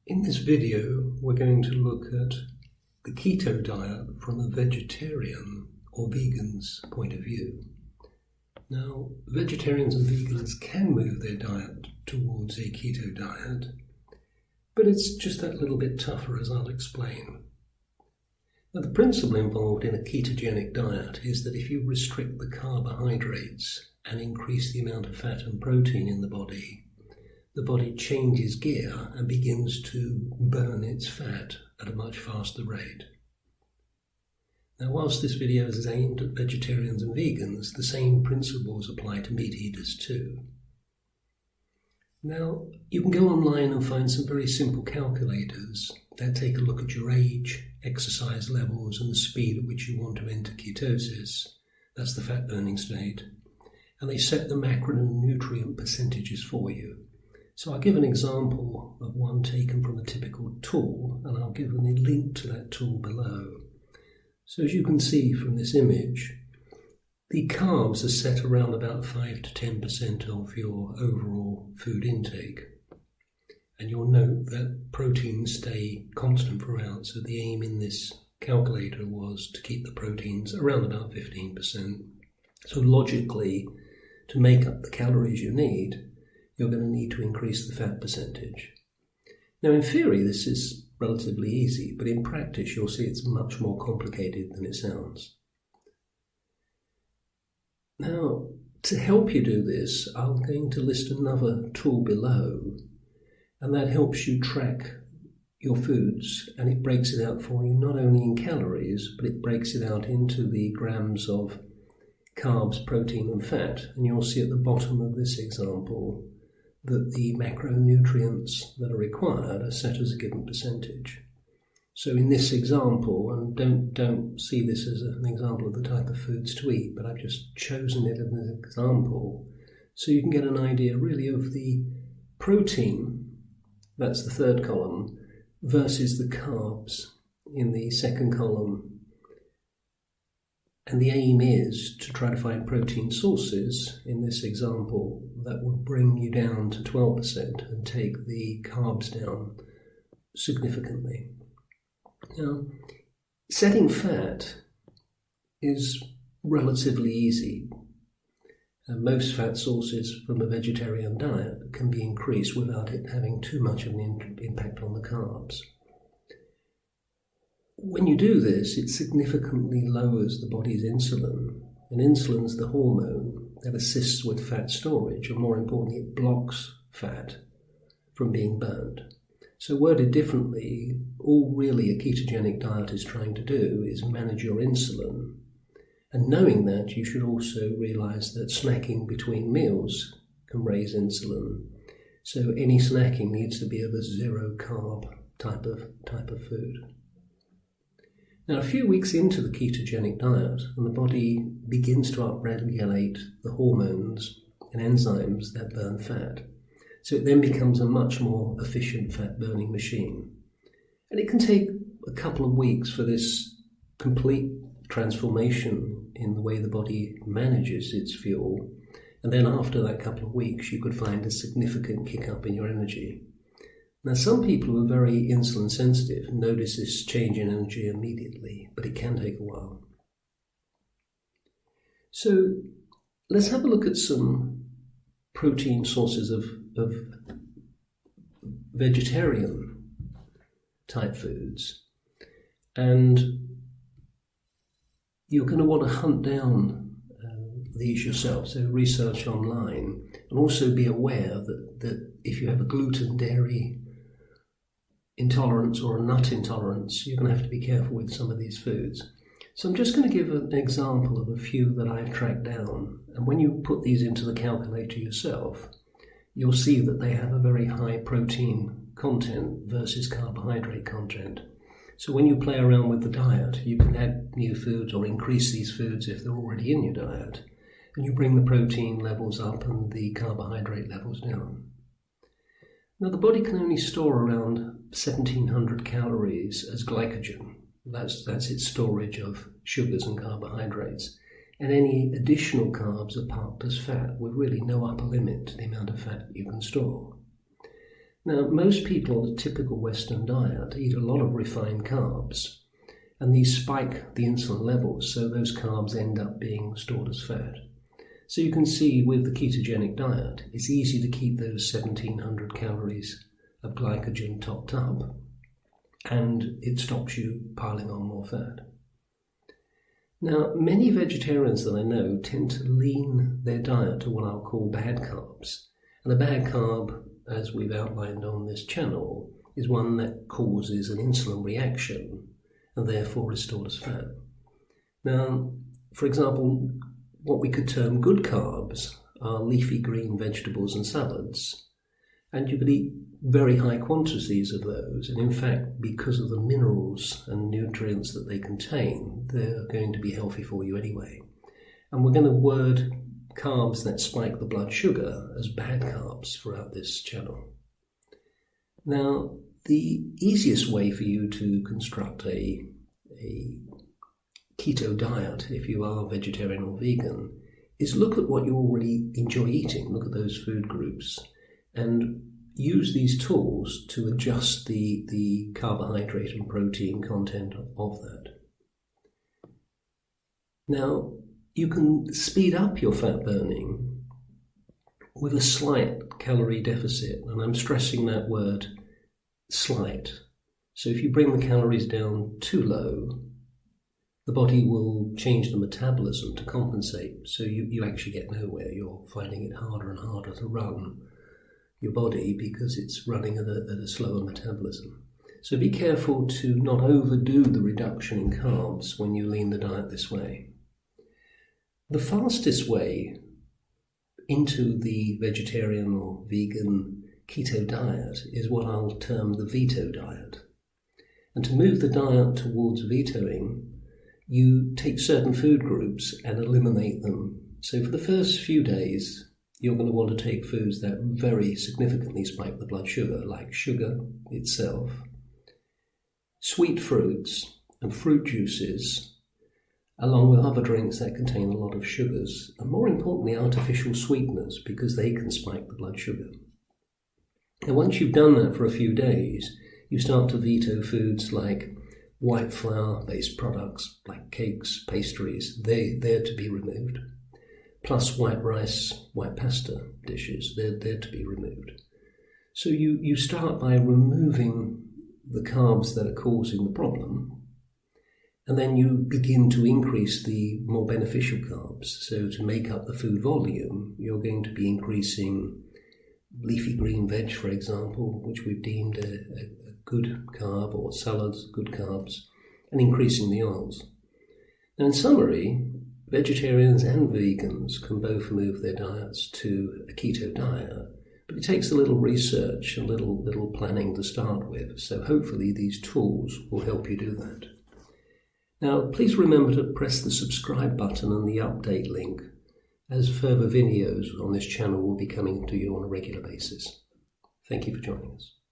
In this video, we're going to look at the keto diet from a vegetarian or vegan's point of view. Now, vegetarians and vegans can move their diet towards a keto diet, but it's just that little bit tougher, as I'll explain. Now, the principle involved in a ketogenic diet is that if you restrict the carbohydrates and increase the amount of fat and protein in the body changes gear and begins to burn its fat at a much faster rate. Now, whilst this video is aimed at vegetarians and vegans, the same principles apply to meat eaters too. Now, you can go online and find some very simple calculators that take a look at your age, exercise levels, and the speed at which you want to enter ketosis. That's the fat burning state. And they set the macronutrient percentages for you. So I'll give an example of one taken from a typical tool, and I'll give a link to that tool below. So as you can see from this image, the carbs are set around about 5 to 10% of your overall food intake. And you'll note that proteins stay constant throughout, so the aim in this calculator was to keep the proteins around about 15%. So logically, to make up the calories you need, you're going to need to increase the fat percentage. Now, in theory, this is relatively easy, but in practice, you'll see it's much more complicated than it sounds. Now, to help you do this, I'm going to list another tool below, and that helps you track your foods, and it breaks it out for you not only in calories, but it breaks it out into the grams of carbs, protein, and fat. And you'll see at the bottom of this example that the macronutrients that are required are set as a given percentage. So in this example, and don't see this as an example of the type of foods to eat, but I've just chosen it as an example so you can get an idea really of the protein, that's the third column, versus the carbs in the second column. And the aim is to try to find protein sources, in this example, that would bring you down to 12% and take the carbs down significantly. Now, setting fat is relatively easy. Most fat sources from a vegetarian diet can be increased without it having too much of an impact on the carbs. When you do this, it significantly lowers the body's insulin, and insulin's the hormone that assists with fat storage, and more importantly, it blocks fat from being burned. So worded differently, all really a ketogenic diet is trying to do is manage your insulin, and knowing that, you should also realize that snacking between meals can raise insulin. So any snacking needs to be of a zero carb type of food. Now, a few weeks into the ketogenic diet, and the body begins to upregulate the hormones and enzymes that burn fat. So it then becomes a much more efficient fat-burning machine. And it can take a couple of weeks for this complete transformation in the way the body manages its fuel. And then after that couple of weeks, you could find a significant kick-up in your energy. Now, some people who are very insulin sensitive notice this change in energy immediately, but it can take a while. So let's have a look at some protein sources of vegetarian type foods. And you're going to want to hunt down these yourself, so research online, and also be aware that if you have a gluten, dairy intolerance or a nut intolerance, you're going to have to be careful with some of these foods. So I'm just going to give an example of a few that I've tracked down, and when you put these into the calculator yourself, you'll see that they have a very high protein content versus carbohydrate content. So when you play around with the diet, you can add new foods or increase these foods if they're already in your diet, and you bring the protein levels up and the carbohydrate levels down. Now, the body can only store around 1,700 calories as glycogen. That's its storage of sugars and carbohydrates. And any additional carbs are parked as fat with really no upper limit to the amount of fat you can store. Now, most people on a typical Western diet eat a lot of refined carbs, and these spike the insulin levels, so those carbs end up being stored as fat. So you can see with the ketogenic diet, it's easy to keep those 1700 calories of glycogen topped up, and it stops you piling on more fat. Now, many vegetarians that I know tend to lean their diet to what I'll call bad carbs. And a bad carb, as we've outlined on this channel, is one that causes an insulin reaction and therefore is stored as fat. Now, for example, what we could term good carbs are leafy green vegetables and salads, and you could eat very high quantities of those, and in fact, because of the minerals and nutrients that they contain, they're going to be healthy for you anyway. And we're going to word carbs that spike the blood sugar as bad carbs throughout this channel. Now, the easiest way for you to construct a keto diet, if you are vegetarian or vegan, is look at what you already enjoy eating, look at those food groups, and use these tools to adjust the carbohydrate and protein content of that. Now, you can speed up your fat burning with a slight calorie deficit, and I'm stressing that word slight. So if you bring the calories down too low, the body will change the metabolism to compensate, so you actually get nowhere. You're finding it harder and harder to run your body because it's running at a slower metabolism. So be careful to not overdo the reduction in carbs when you lean the diet this way. The fastest way into the vegetarian or vegan keto diet is what I'll term the Veto diet. And to move the diet towards vetoing, you take certain food groups and eliminate them. So for the first few days, you're going to want to take foods that very significantly spike the blood sugar, like sugar itself, sweet fruits and fruit juices, along with other drinks that contain a lot of sugars, and more importantly, artificial sweeteners, because they can spike the blood sugar. And once you've done that for a few days, you start to veto foods like white flour-based products, like cakes, pastries. They're to be removed. Plus white rice, white pasta dishes, they're to be removed. So you start by removing the carbs that are causing the problem, and then you begin to increase the more beneficial carbs. So to make up the food volume, you're going to be increasing leafy green veg, for example, which we've deemed a good carb, or salads, good carbs, and increasing the oils. Now, in summary, vegetarians and vegans can both move their diets to a keto diet, but it takes a little research and little planning to start with, so hopefully these tools will help you do that. Now, please remember to press the subscribe button and the update link, as further videos on this channel will be coming to you on a regular basis. Thank you for joining us.